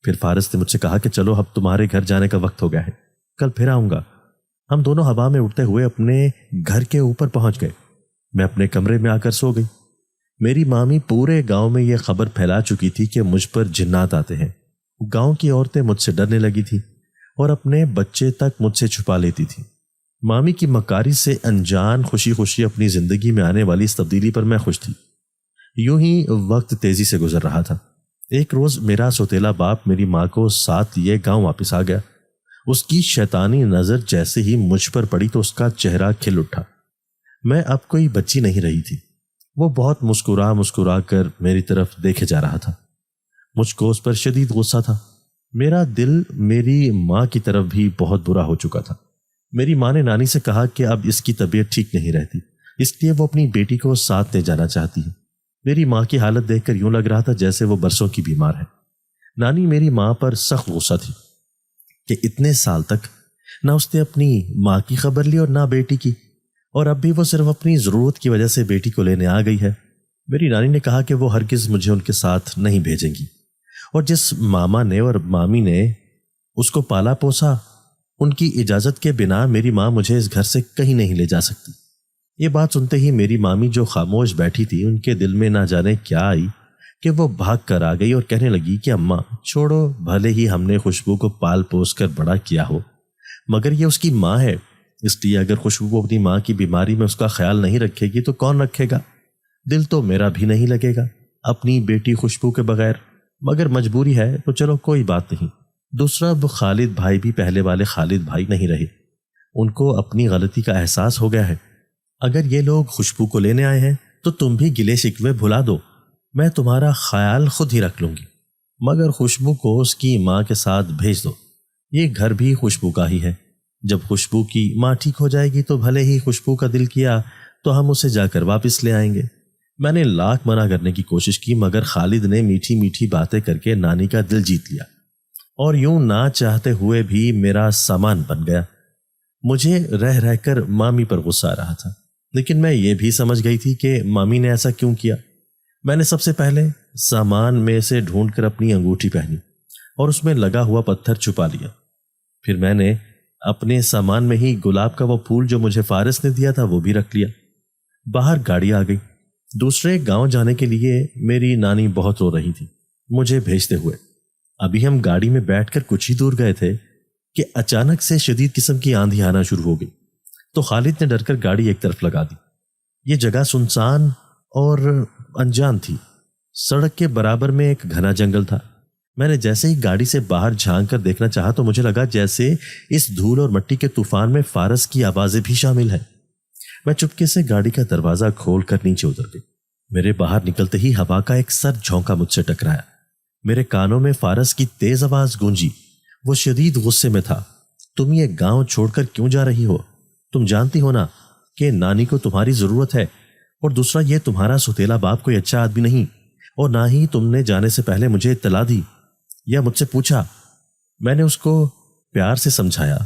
پھر فارس نے مجھ سے کہا کہ چلو اب تمہارے گھر جانے کا وقت ہو گیا ہے، کل پھر آؤں گا۔ ہم دونوں ہوا میں اڑتے ہوئے اپنے گھر کے اوپر پہنچ گئے۔ میں اپنے کمرے میں آ کر سو گئی۔ میری مامی پورے گاؤں میں یہ خبر پھیلا چکی تھی کہ مجھ پر جنات آتے ہیں۔ گاؤں کی عورتیں مجھ سے ڈرنے لگی تھی اور اپنے بچے تک مجھ سے چھپا لیتی تھی۔ مامی کی مکاری سے انجان خوشی خوشی اپنی زندگی میں آنے والی اس تبدیلی پر میں خوش تھی۔ یوں ہی وقت تیزی سے گزر رہا تھا۔ ایک روز میرا سوتیلا باپ میری ماں کو ساتھ لیے گاؤں واپس آ گیا۔ اس کی شیطانی نظر جیسے ہی مجھ پر پڑی تو اس کا چہرہ کھل اٹھا۔ میں اب کوئی بچی نہیں رہی تھی۔ وہ بہت مسکرا کر میری طرف دیکھے جا رہا تھا۔ مجھ کو اس پر شدید غصہ تھا۔ میرا دل میری ماں کی طرف بھی بہت برا ہو چکا تھا۔ میری ماں نے نانی سے کہا کہ اب اس کی طبیعت ٹھیک نہیں رہتی، اس لیے وہ اپنی بیٹی کو ساتھ لے جانا چاہتی ہے۔ میری ماں کی حالت دیکھ کر یوں لگ رہا تھا جیسے وہ برسوں کی بیمار ہے۔ نانی میری ماں پر سخت غصہ تھی کہ اتنے سال تک نہ اس نے اپنی ماں کی خبر لی اور نہ بیٹی کی، اور اب بھی وہ صرف اپنی ضرورت کی وجہ سے بیٹی کو لینے آ گئی ہے۔ میری نانی نے کہا کہ وہ ہرگز مجھے ان کے ساتھ نہیں بھیجیں گی، اور جس ماما نے اور مامی نے اس کو پالا پوسا، ان کی اجازت کے بنا میری ماں مجھے اس گھر سے کہیں نہیں لے جا سکتی۔ یہ بات سنتے ہی میری مامی جو خاموش بیٹھی تھی، ان کے دل میں نہ جانے کیا آئی کہ وہ بھاگ کر آ گئی اور کہنے لگی کہ اماں چھوڑو، بھلے ہی ہم نے خوشبو کو پال پوس کر بڑا کیا ہو، مگر یہ اس کی ماں ہے، اس لیے اگر خوشبو اپنی ماں کی بیماری میں اس کا خیال نہیں رکھے گی تو کون رکھے گا؟ دل تو میرا بھی نہیں لگے گا اپنی بیٹی خوشبو کے بغیر، مگر مجبوری ہے تو چلو کوئی بات نہیں۔ دوسرا، اب خالد بھائی بھی پہلے والے خالد بھائی نہیں رہے، ان کو اپنی غلطی کا احساس ہو گیا ہے۔ اگر یہ لوگ خوشبو کو لینے آئے ہیں تو تم بھی گلے شکوے بھلا دو، میں تمہارا خیال خود ہی رکھ لوں گی، مگر خوشبو کو اس کی ماں کے ساتھ بھیج دو، یہ گھر بھی خوشبو کا ہی ہے۔ جب خوشبو کی ماں ٹھیک ہو جائے گی تو بھلے ہی خوشبو کا دل کیا تو ہم اسے جا کر واپس لے آئیں گے۔ میں نے لاکھ منع کرنے کی کوشش کی، مگر خالد نے میٹھی میٹھی باتیں کر کے نانی کا دل جیت لیا، اور یوں نہ چاہتے ہوئے بھی میرا سامان بن گیا۔ مجھے رہ رہ کر مامی پر غصہ آ رہا تھا، لیکن میں یہ بھی سمجھ گئی تھی کہ مامی نے ایسا کیوں کیا۔ میں نے سب سے پہلے سامان میں سے ڈھونڈ کر اپنی انگوٹھی پہنی اور اس میں لگا ہوا پتھر چھپا لیا۔ پھر میں نے اپنے سامان میں ہی گلاب کا وہ پھول جو مجھے فارس نے دیا تھا وہ بھی رکھ لیا۔ باہر گاڑی آ گئی۔ دوسرے گاؤں جانے کے لیے میری نانی بہت رو رہی تھی مجھے بھیجتے ہوئے۔ ابھی ہم گاڑی میں بیٹھ کر کچھ ہی دور گئے تھے کہ اچانک سے شدید قسم کی آندھی آنا شروع ہو گئی، تو خالد نے ڈر کر گاڑی ایک طرف لگا دی۔ یہ جگہ سنسان اور انجان تھی، سڑک کے برابر میں ایک گھنا جنگل تھا۔ میں نے جیسے ہی گاڑی سے باہر جھانک کر دیکھنا چاہا تو مجھے لگا جیسے اس دھول اور مٹی کے طوفان میں فارس کی آوازیں بھی شامل ہیں۔ میں چپکے سے گاڑی کا دروازہ کھول کر نیچے اتر گئی۔ میرے باہر نکلتے ہی ہوا کا ایک سر جھونکا مجھ سے ٹکرایا، میرے کانوں میں فارس کی تیز آواز گونجی۔ وہ شدید غصے میں تھا۔ تم یہ گاؤں چھوڑ کر کیوں جا رہی ہو؟ تم جانتی ہو نا کہ نانی کو تمہاری ضرورت ہے، اور دوسرا یہ تمہارا سوتیلا باپ کوئی اچھا آدمی نہیں، اور نہ ہی تم نے جانے سے پہلے مجھے اطلاع دی یا مجھ سے پوچھا۔ میں نے اس کو پیار سے سمجھایا،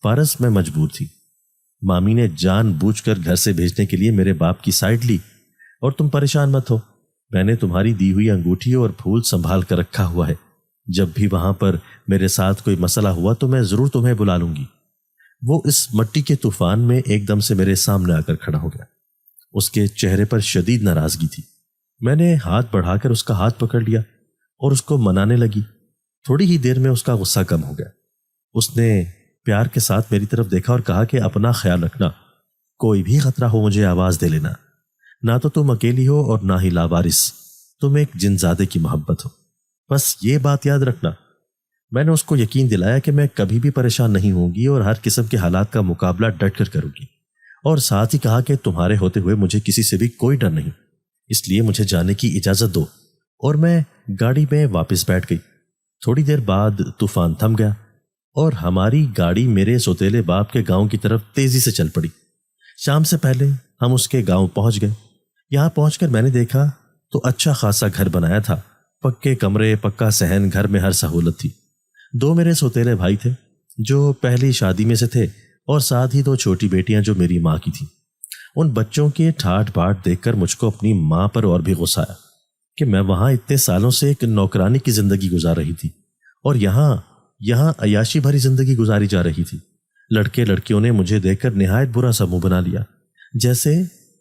فارس میں مجبور تھی۔ مامی نے جان بوجھ کر گھر سے بھیجنے کے لیے میرے باپ کی سائڈ لی، اور تم پریشان مت ہو، میں نے تمہاری دی ہوئی انگوٹھی اور پھول سنبھال کر رکھا ہوا ہے، جب بھی وہاں پر میرے ساتھ کوئی مسئلہ ہوا تو میں ضرور تمہیں بلا لوں گی۔ وہ اس مٹی کے طوفان میں ایک دم سے میرے سامنے آ کر کھڑا ہو گیا۔ اس کے چہرے پر شدید ناراضگی تھی۔ میں نے ہاتھ بڑھا کر اس کا ہاتھ پکڑ لیا اور اس کو منانے لگی۔ تھوڑی ہی دیر میں اس کا غصہ کم ہو گیا۔ اس نے پیار کے ساتھ میری طرف دیکھا اور کہا کہ اپنا خیال رکھنا، کوئی بھی خطرہ ہو مجھے آواز دے لینا، نہ تو تم اکیلی ہو اور نہ ہی لاوارث، تم ایک جنزادے کی محبت ہو، بس یہ بات یاد رکھنا۔ میں نے اس کو یقین دلایا کہ میں کبھی بھی پریشان نہیں ہوں گی اور ہر قسم کے حالات کا مقابلہ ڈٹ کر کروں گی، اور ساتھ ہی کہا کہ تمہارے ہوتے ہوئے مجھے کسی سے بھی کوئی ڈر نہیں، اس لیے مجھے جانے کی اجازت دو۔ اور میں گاڑی میں واپس بیٹھ گئی۔ تھوڑی دیر بعد طوفان تھم گیا اور ہماری گاڑی میرے سوتیلے باپ کے گاؤں کی طرف تیزی سے چل پڑی۔ شام سے پہلے ہم اس کے گاؤں پہنچ گئے۔ یہاں پہنچ کر میں نے دیکھا تو اچھا خاصا گھر بنایا تھا، پکے کمرے، پکا صحن، گھر میں ہر سہولت تھی۔ 2 میرے سوتیلے بھائی تھے جو پہلی شادی میں سے تھے، اور ساتھ ہی 2 چھوٹی بیٹیاں جو میری ماں کی تھیں۔ ان بچوں کے ٹھاٹ باٹ دیکھ کر مجھ کو اپنی ماں پر اور بھی غصہ آیا کہ میں وہاں اتنے سالوں سے ایک نوکرانی کی زندگی گزار رہی تھی، اور یہاں عیاشی بھری زندگی گزاری جا رہی تھی۔ لڑکے لڑکیوں نے مجھے دیکھ کر نہایت برا سا منہ بنا لیا، جیسے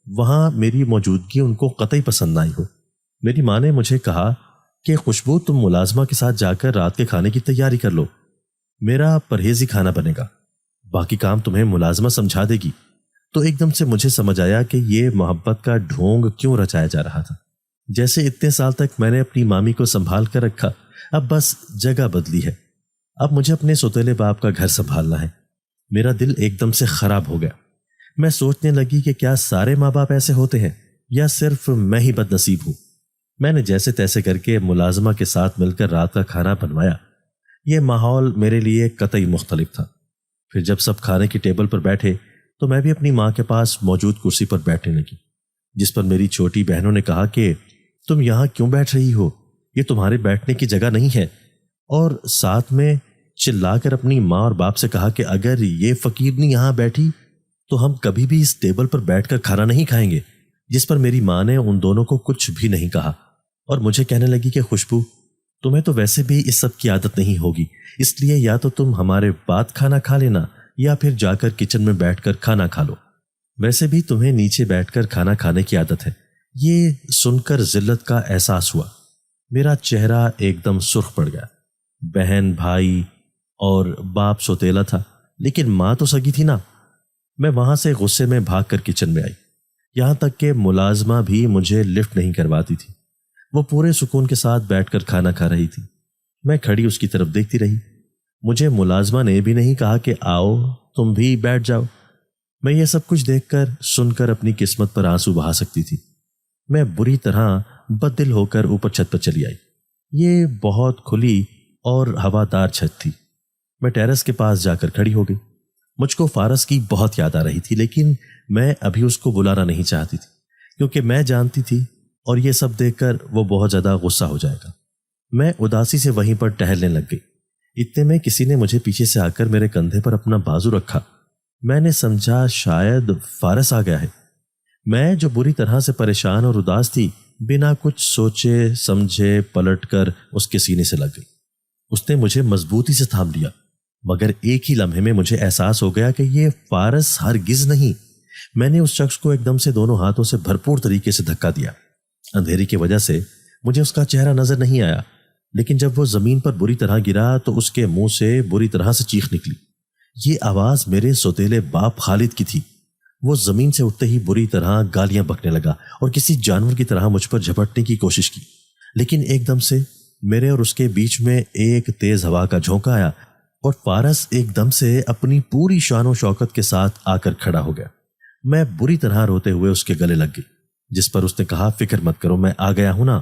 وہاں میری موجودگی ان کو قطعی پسند نہ آئی ہو۔ میری ماں نے مجھے کہا کہ خوشبو تم ملازمہ کے ساتھ جا کر رات کے کھانے کی تیاری کر لو، میرا پرہیزی کھانا بنے گا، باقی کام تمہیں ملازمہ سمجھا دے گی۔ تو ایک دم سے مجھے سمجھ آیا کہ یہ محبت کا ڈھونگ کیوں رچایا جا رہا تھا۔ جیسے اتنے سال تک میں نے اپنی مامی کو سنبھال کر رکھا، اب بس جگہ بدلی ہے، اب مجھے اپنے سوتیلے باپ کا گھر سنبھالنا ہے۔ میرا دل ایک دم سے خراب ہو گیا۔ میں سوچنے لگی کہ کیا سارے ماں باپ ایسے ہوتے ہیں یا صرف میں ہی بد نصیب ہوں۔ میں نے جیسے تیسے کر کے ملازمہ کے ساتھ مل کر رات کا کھانا بنوایا۔ یہ ماحول میرے لیے قطعی مختلف تھا۔ پھر جب سب کھانے کی ٹیبل پر بیٹھے تو میں بھی اپنی ماں کے پاس موجود کرسی پر بیٹھنے لگی، جس پر میری چھوٹی بہنوں نے کہا کہ تم یہاں کیوں بیٹھ رہی ہو، یہ تمہارے بیٹھنے کی جگہ نہیں ہے، اور ساتھ میں چلا کر اپنی ماں اور باپ سے کہا کہ اگر یہ فقیرنی یہاں بیٹھی تو ہم کبھی بھی اس ٹیبل پر بیٹھ کر کھانا نہیں کھائیں گے، جس پر میری ماں نے ان دونوں کو کچھ بھی نہیں کہا اور مجھے کہنے لگی کہ خوشبو، تمہیں تو ویسے بھی اس سب کی عادت نہیں ہوگی، اس لیے یا تو تم ہمارے بعد کھانا کھا لینا یا پھر جا کر کچن میں بیٹھ کر کھانا کھا لو، ویسے بھی تمہیں نیچے بیٹھ کر کھانا کھانے کی عادت ہے۔ یہ سن کر ذلت کا احساس ہوا، میرا چہرہ ایک دم سرخ پڑ گیا۔ بہن، بھائی اور باپ سوتیلا تھا، لیکن ماں تو سگی تھی نا۔ میں وہاں سے غصے میں بھاگ کر کچن میں آئی، یہاں تک کہ ملازمہ بھی مجھے لفٹ نہیں کرواتی تھی۔ وہ پورے سکون کے ساتھ بیٹھ کر کھانا کھا رہی تھی، میں کھڑی اس کی طرف دیکھتی رہی۔ مجھے ملازمہ نے بھی نہیں کہا کہ آؤ تم بھی بیٹھ جاؤ۔ میں یہ سب کچھ دیکھ کر سن کر اپنی قسمت پر آنسو بہا سکتی تھی۔ میں بری طرح بددل ہو کر اوپر چھت پر چلی آئی۔ یہ بہت کھلی اور ہوادار چھت تھی۔ میں ٹیرس کے پاس جا کر کھڑی ہو گئی۔ مجھ کو فارس کی بہت یاد آ رہی تھی، لیکن میں ابھی اس کو بلانا نہیں چاہتی تھی، کیونکہ میں جانتی تھی اور یہ سب دیکھ کر وہ بہت زیادہ غصہ ہو جائے گا۔ میں اداسی سے وہیں پر ٹہلنے لگ گئی۔ اتنے میں کسی نے مجھے پیچھے سے آ کر میرے کندھے پر اپنا بازو رکھا۔ میں نے سمجھا شاید فارس آ گیا ہے۔ میں جو بری طرح سے پریشان اور اداس تھی، بنا کچھ سوچے سمجھے پلٹ کر اس کے سینے سے لگ گئی۔ اس نے مجھے مضبوطی سے تھام لیا، مگر ایک ہی لمحے میں مجھے احساس ہو گیا کہ یہ فارس ہرگز نہیں۔ میں نے اس شخص کو ایک دم سے دونوں ہاتھوں سے بھرپور طریقے سے دھکا دیا۔ اندھیری کی وجہ سے مجھے اس کا چہرہ نظر نہیں آیا، لیکن جب وہ زمین پر بری طرح گرا تو اس کے منہ سے بری طرح سے چیخ نکلی۔ یہ آواز میرے سوتیلے باپ خالد کی تھی۔ وہ زمین سے اٹھتے ہی بری طرح گالیاں بکنے لگا اور کسی جانور کی طرح مجھ پر جھپٹنے کی کوشش کی، لیکن ایک دم سے میرے اور اس کے بیچ میں ایک تیز ہوا کا جھونکا آیا اور فارس ایک دم سے اپنی پوری شان و شوکت کے ساتھ آ کر کھڑا ہو گیا۔ میں بری طرح روتے ہوئے اس کے گلے لگ گئی، جس پر اس نے کہا فکر مت کرو، میں آ گیا ہوں نا۔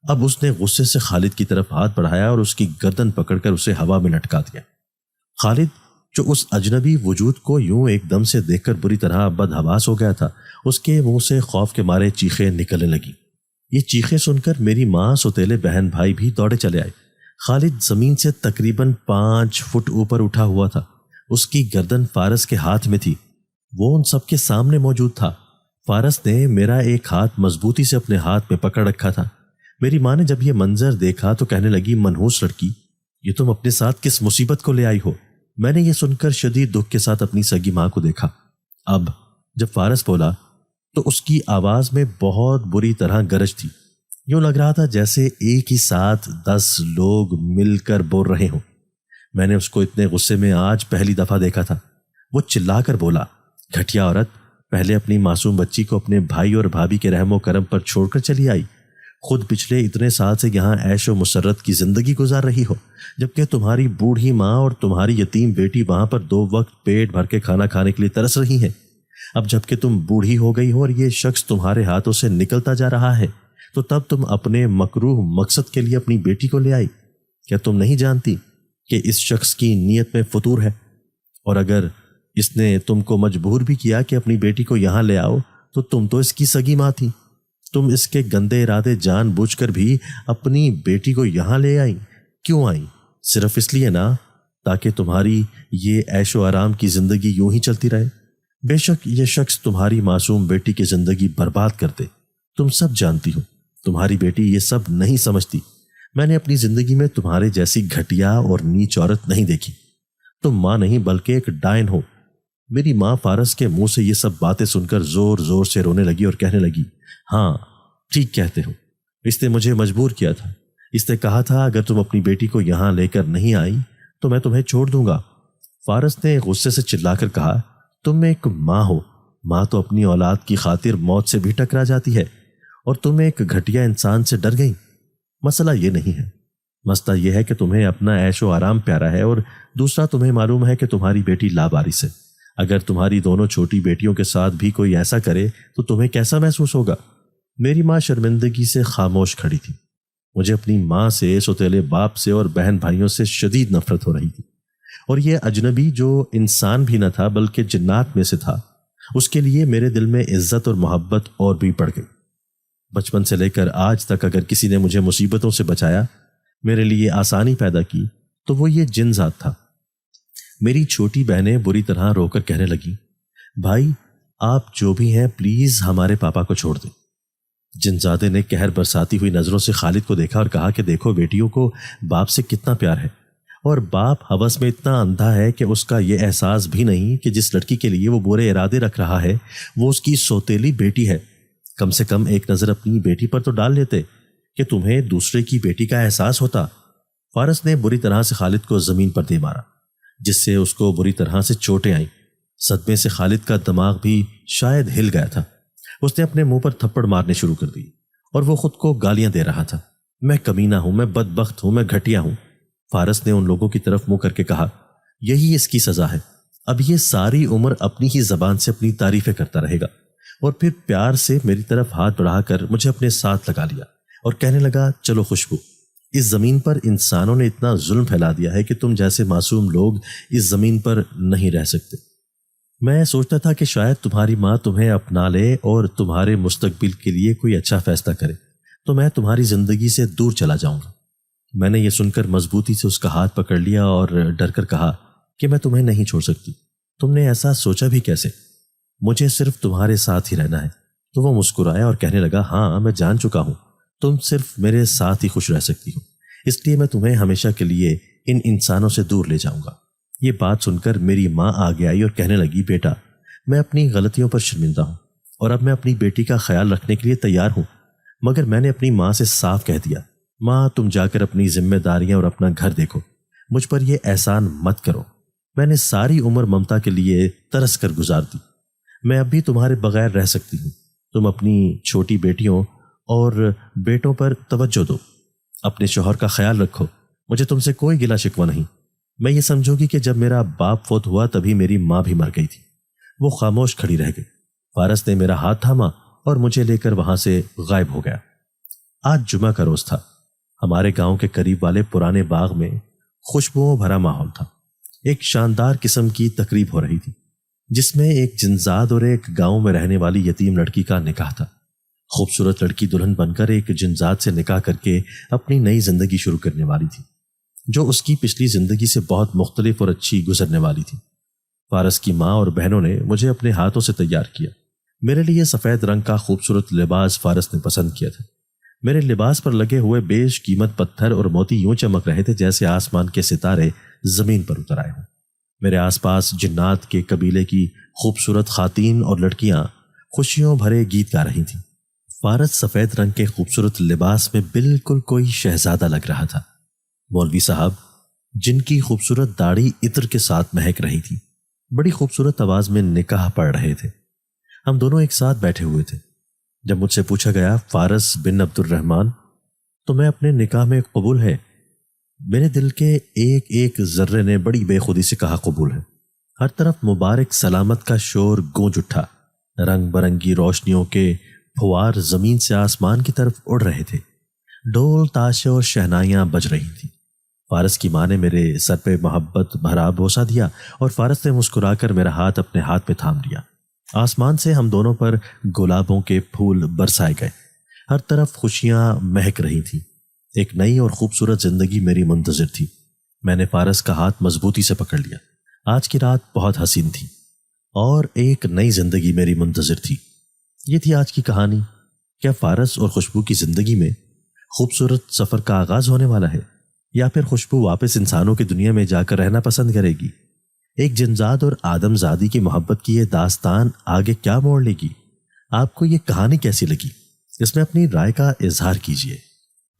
اب اس نے غصے سے خالد کی طرف ہاتھ بڑھایا اور اس کی گردن پکڑ کر اسے ہوا میں لٹکا دیا۔ خالد جو اس اجنبی وجود کو یوں ایک دم سے دیکھ کر بری طرح بدحواس ہو گیا تھا، اس کے منہ سے خوف کے مارے چیخیں نکلنے لگی۔ یہ چیخیں سن کر میری ماں، سوتیلے بہن بھائی بھی دوڑے چلے آئے۔ خالد زمین سے تقریباً 5 فٹ اوپر اٹھا ہوا تھا، اس کی گردن فارس کے ہاتھ میں تھی، وہ ان سب کے سامنے موجود تھا۔ فارس نے میرا ایک ہاتھ مضبوطی سے اپنے ہاتھ میں پکڑ رکھا تھا۔ میری ماں نے جب یہ منظر دیکھا تو کہنے لگی، منحوس لڑکی، یہ تم اپنے ساتھ کس مصیبت کو لے آئی ہو؟ میں نے یہ سن کر شدید دکھ کے ساتھ اپنی سگی ماں کو دیکھا۔ اب جب فارس بولا تو اس کی آواز میں بہت بری طرح گرج تھی، یوں لگ رہا تھا جیسے ایک ہی ساتھ 10 لوگ مل کر بول رہے ہوں۔ میں نے اس کو اتنے غصے میں آج پہلی دفعہ دیکھا تھا۔ وہ چلا کر بولا، گھٹیا عورت، پہلے اپنی معصوم بچی کو اپنے بھائی اور بھابھی کے رحم و کرم پر چھوڑ کر چلی آئی، خود پچھلے اتنے سال سے یہاں عیش و مسرت کی زندگی گزار رہی ہو، جبکہ تمہاری بوڑھی ماں اور تمہاری یتیم بیٹی وہاں پر 2 وقت پیٹ بھر کے کھانا کھانے کے لیے ترس رہی ہیں۔ اب جبکہ تم بوڑھی ہو گئی ہو اور یہ شخص تمہارے ہاتھوں سے نکلتا جا رہا ہے، تو تب تم اپنے مکروہ مقصد کے لیے اپنی بیٹی کو لے آئی۔ کیا تم نہیں جانتی کہ اس شخص کی نیت میں فطور ہے؟ اور اگر اس نے تم کو مجبور بھی کیا کہ اپنی بیٹی کو یہاں لے آؤ تو تم تو اس کی سگی ماں تھی، تم اس کے گندے ارادے جان بوجھ کر بھی اپنی بیٹی کو یہاں لے آئیں۔ کیوں آئیں؟ صرف اس لیے نا تاکہ تمہاری یہ عیش و آرام کی زندگی یوں ہی چلتی رہے۔ بے شک یہ شخص تمہاری معصوم بیٹی کی زندگی برباد کر دے، تم سب جانتی ہو۔ تمہاری بیٹی یہ سب نہیں سمجھتی۔ میں نے اپنی زندگی میں تمہارے جیسی گھٹیا اور نیچ عورت نہیں دیکھی۔ تم ماں نہیں بلکہ ایک ڈائن ہو۔ میری ماں فارس کے منہ سے یہ سب باتیں سن کر زور زور سے رونے لگی اور کہنے لگی، ہاں ٹھیک کہتے ہو، اس نے مجھے مجبور کیا تھا، اس نے کہا تھا اگر تم اپنی بیٹی کو یہاں لے کر نہیں آئی تو میں تمہیں چھوڑ دوں گا۔ فارس نے غصے سے چلا کر کہا، تم ایک ماں ہو، ماں تو اپنی اولاد کی خاطر موت سے بھی ٹکرا جاتی ہے، اور تم ایک گھٹیا انسان سے ڈر گئی۔ مسئلہ یہ نہیں ہے، مسئلہ یہ ہے کہ تمہیں اپنا عیش و آرام پیارا ہے، اور دوسرا تمہیں معلوم ہے کہ تمہاری بیٹی لابارث ہے۔ اگر تمہاری دونوں چھوٹی بیٹیوں کے ساتھ بھی کوئی ایسا کرے تو تمہیں کیسا محسوس ہوگا؟ میری ماں شرمندگی سے خاموش کھڑی تھی۔ مجھے اپنی ماں سے، سوتیلے باپ سے اور بہن بھائیوں سے شدید نفرت ہو رہی تھی، اور یہ اجنبی جو انسان بھی نہ تھا بلکہ جنات میں سے تھا، اس کے لیے میرے دل میں عزت اور محبت اور بھی بڑھ گئی۔ بچپن سے لے کر آج تک اگر کسی نے مجھے مصیبتوں سے بچایا، میرے لیے آسانی پیدا کی، تو وہ یہ جن ذات تھا۔ میری چھوٹی بہنیں بری طرح رو کر کہنے لگی، بھائی آپ جو بھی ہیں پلیز ہمارے پاپا کو چھوڑ دیں۔ جنزادے نے قہر برساتی ہوئی نظروں سے خالد کو دیکھا اور کہا کہ دیکھو بیٹیوں کو باپ سے کتنا پیار ہے، اور باپ ہوس میں اتنا اندھا ہے کہ اس کا یہ احساس بھی نہیں کہ جس لڑکی کے لیے وہ برے ارادے رکھ رہا ہے وہ اس کی سوتیلی بیٹی ہے۔ کم سے کم ایک نظر اپنی بیٹی پر تو ڈال لیتے کہ تمہیں دوسرے کی بیٹی کا احساس ہوتا۔ فارس نے بری طرح سے خالد کو زمین پر دے مارا، جس سے اس کو بری طرح سے چوٹیں آئیں۔ صدمے سے خالد کا دماغ بھی شاید ہل گیا تھا۔ اس نے اپنے منہ پر تھپڑ مارنے شروع کر دی اور وہ خود کو گالیاں دے رہا تھا، میں کمینہ ہوں، میں بدبخت ہوں، میں گھٹیا ہوں۔ فارس نے ان لوگوں کی طرف منہ کر کے کہا، یہی اس کی سزا ہے، اب یہ ساری عمر اپنی ہی زبان سے اپنی تعریفیں کرتا رہے گا۔ اور پھر پیار سے میری طرف ہاتھ بڑھا کر مجھے اپنے ساتھ لگا لیا اور کہنے لگا، چلو خوشبو، اس زمین پر انسانوں نے اتنا ظلم پھیلا دیا ہے کہ تم جیسے معصوم لوگ اس زمین پر نہیں رہ سکتے۔ میں سوچتا تھا کہ شاید تمہاری ماں تمہیں اپنا لے اور تمہارے مستقبل کے لیے کوئی اچھا فیصلہ کرے تو میں تمہاری زندگی سے دور چلا جاؤں گا۔ میں نے یہ سن کر مضبوطی سے اس کا ہاتھ پکڑ لیا اور ڈر کر کہا کہ میں تمہیں نہیں چھوڑ سکتی۔ تم نے ایسا سوچا بھی کیسے؟ مجھے صرف تمہارے ساتھ ہی رہنا ہے۔ تو وہ مسکرایا اور کہنے لگا، ہاں میں جان چکا ہوں تم صرف میرے ساتھ ہی خوش رہ سکتی ہو، اس لیے میں تمہیں ہمیشہ کے لیے ان انسانوں سے دور لے جاؤں گا۔ یہ بات سن کر میری ماں آگے آئی اور کہنے لگی، بیٹا میں اپنی غلطیوں پر شرمندہ ہوں اور اب میں اپنی بیٹی کا خیال رکھنے کے لیے تیار ہوں، مگر میں نے اپنی ماں سے صاف کہہ دیا، ماں تم جا کر اپنی ذمہ داریاں اور اپنا گھر دیکھو، مجھ پر یہ احسان مت کرو۔ میں نے ساری عمر ممتا کے لیے ترس کر گزار دی، میں اب بھی تمہارے بغیر رہ سکتی ہوں۔ تم اپنی چھوٹی بیٹیوں اور بیٹوں پر توجہ دو، اپنے شوہر کا خیال رکھو، مجھے تم سے کوئی گلہ شکوہ نہیں۔ میں یہ سمجھو گی کہ جب میرا باپ فوت ہوا تبھی میری ماں بھی مر گئی تھی۔ وہ خاموش کھڑی رہ گئی۔ فارس نے میرا ہاتھ تھاما اور مجھے لے کر وہاں سے غائب ہو گیا۔ آج جمعہ کا روز تھا۔ ہمارے گاؤں کے قریب والے پرانے باغ میں خوشبوؤں بھرا ماحول تھا۔ ایک شاندار قسم کی تقریب ہو رہی تھی جس میں ایک جنزاد اور ایک گاؤں میں رہنے والی یتیم لڑکی کا نکاح تھا۔ خوبصورت لڑکی دلہن بن کر ایک جنزاد سے نکاح کر کے اپنی نئی زندگی شروع کرنے والی تھی، جو اس کی پچھلی زندگی سے بہت مختلف اور اچھی گزرنے والی تھی۔ فارس کی ماں اور بہنوں نے مجھے اپنے ہاتھوں سے تیار کیا۔ میرے لیے سفید رنگ کا خوبصورت لباس فارس نے پسند کیا تھا۔ میرے لباس پر لگے ہوئے بیش قیمت پتھر اور موتی یوں چمک رہے تھے جیسے آسمان کے ستارے زمین پر اتر آئے ہوں۔ میرے آس پاس جنات کے قبیلے کی خوبصورت خواتین اور لڑکیاں خوشیوں بھرے گیت گا رہی تھیں۔ فارس سفید رنگ کے خوبصورت لباس میں بالکل کوئی شہزادہ لگ رہا تھا۔ مولوی صاحب جن کی خوبصورت داڑھی عطر کے ساتھ مہک رہی تھی بڑی خوبصورت آواز میں نکاح پڑھ رہے تھے۔ ہم دونوں ایک ساتھ بیٹھے ہوئے تھے۔ جب مجھ سے پوچھا گیا، فارس بن عبد الرحمن تو میں اپنے نکاح میں قبول ہے، میرے دل کے ایک ایک ذرے نے بڑی بے خودی سے کہا قبول ہے۔ ہر طرف مبارک سلامت کا شور گونج اٹھا۔ رنگ برنگی روشنیوں کے پھوار زمین سے آسمان کی طرف اڑ رہے تھے۔ ڈھول تاشے اور شہنائیاں بج رہی تھیں۔ فارس کی ماں نے میرے سر پہ محبت بھرا بوسہ دیا اور فارس نے مسکرا کر میرا ہاتھ اپنے ہاتھ میں تھام لیا۔ آسمان سے ہم دونوں پر گلابوں کے پھول برسائے گئے۔ ہر طرف خوشیاں مہک رہی تھیں۔ ایک نئی اور خوبصورت زندگی میری منتظر تھی۔ میں نے فارس کا ہاتھ مضبوطی سے پکڑ لیا۔ آج کی رات بہت حسین تھی اور ایک نئی زندگی میری منتظر تھی۔ یہ تھی آج کی کہانی۔ کیا فارس اور خوشبو کی زندگی میں خوبصورت سفر کا آغاز ہونے والا ہے، یا پھر خوشبو واپس انسانوں کی دنیا میں جا کر رہنا پسند کرے گی؟ ایک جنزاد اور آدم زادی کی محبت کی یہ داستان آگے کیا موڑ لے گی؟ آپ کو یہ کہانی کیسی لگی؟ اس میں اپنی رائے کا اظہار کیجیے۔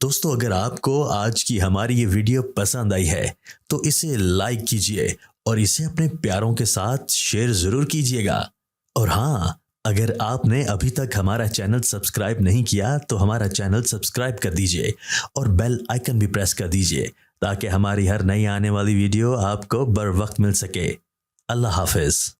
دوستو، اگر آپ کو آج کی ہماری یہ ویڈیو پسند آئی ہے تو اسے لائک کیجیے اور اسے اپنے پیاروں کے ساتھ شیئر ضرور کیجیے گا۔ اور ہاں، اگر آپ نے ابھی تک ہمارا چینل سبسکرائب نہیں کیا تو ہمارا چینل سبسکرائب کر دیجیے اور بیل آئیکن بھی پریس کر دیجیے تاکہ ہماری ہر نئی آنے والی ویڈیو آپ کو بر وقت مل سکے۔ اللہ حافظ۔